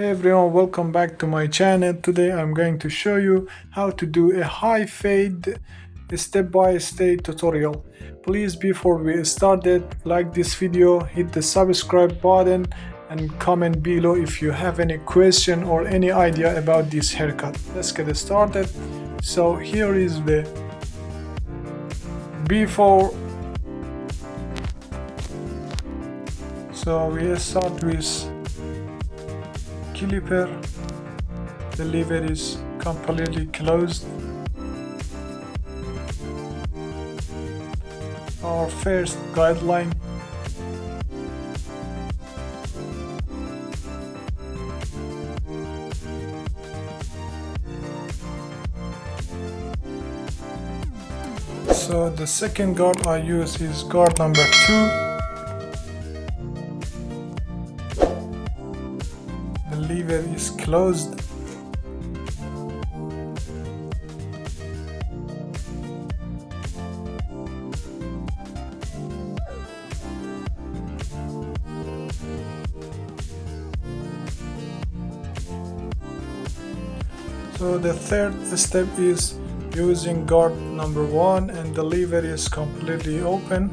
Hey everyone, welcome back to my channel. Today I'm going to show you how to do a high fade step-by-step tutorial. Please, before we started, like this video, hit the subscribe button and comment below if you have any question or any idea about this haircut. Let's get started. So here is the before. So we start with clipper. The lever is completely closed. Our first guideline. So the second guard I use is guard number 2. The lever is closed. So the third step is using guard number 1 and the lever is completely open.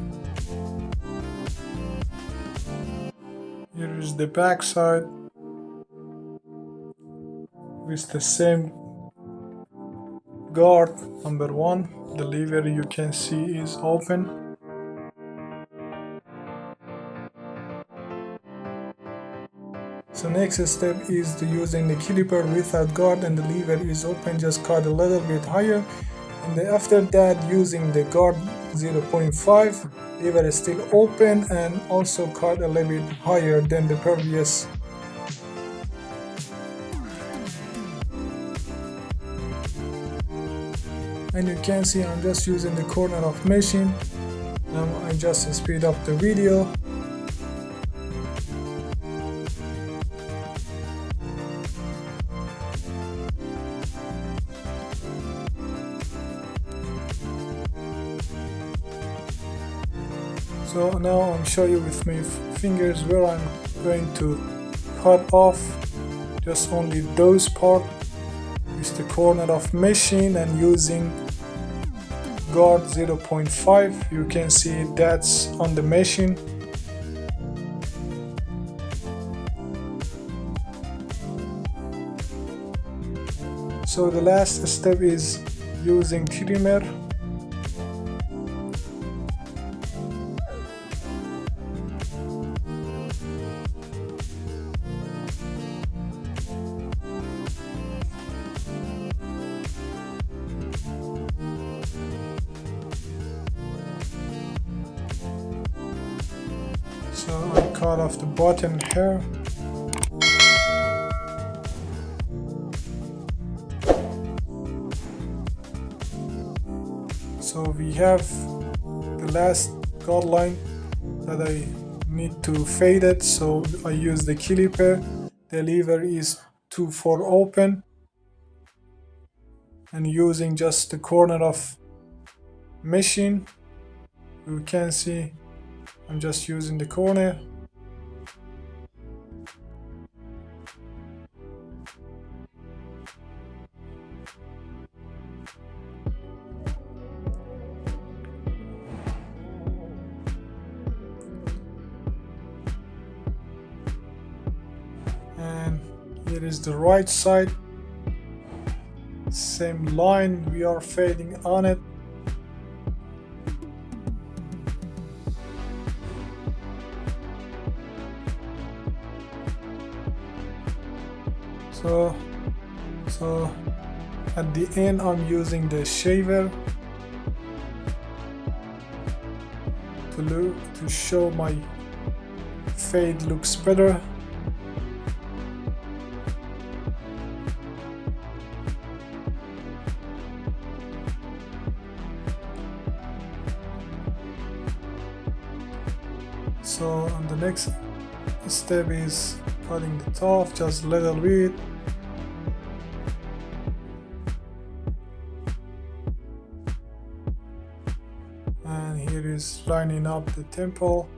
Here is the back side with the same guard number 1. The lever you can see is open. So next step is to using the clipper without guard and the lever is open, just cut a little bit higher, and then after that using the guard 0.5, lever is still open and also cut a little bit higher than the previous. And you can see I'm just using the corner of machine. Now I just speed up the video. So now I'm showing you with my fingers where I'm going to cut off just only those parts with the corner of machine and using guard 0.5. You can see that's on the machine. So the last step is using trimmer. So I cut off the bottom here. So we have the last guideline that I need to fade it. So I use the clipper. The lever is too far open, and using just the corner of machine, you can see I'm just using the corner. And here is the right side. Same line, we are fading on it. So at the end I'm using the shaver to show my fade looks better. So on the next step is cutting the top just a little bit. And here is lining up the temple.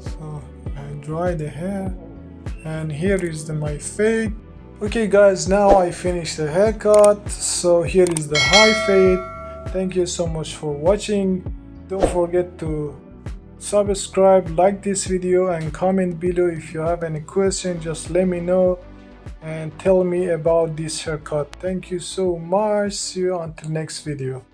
So I dry the hair, and here is my fade. Okay guys, now I finished the haircut, so here is the high fade. Thank you so much for watching. Don't forget to subscribe, like this video, and comment below. If you have any question, just let me know and tell me about this haircut. Thank you so much. See you until next video.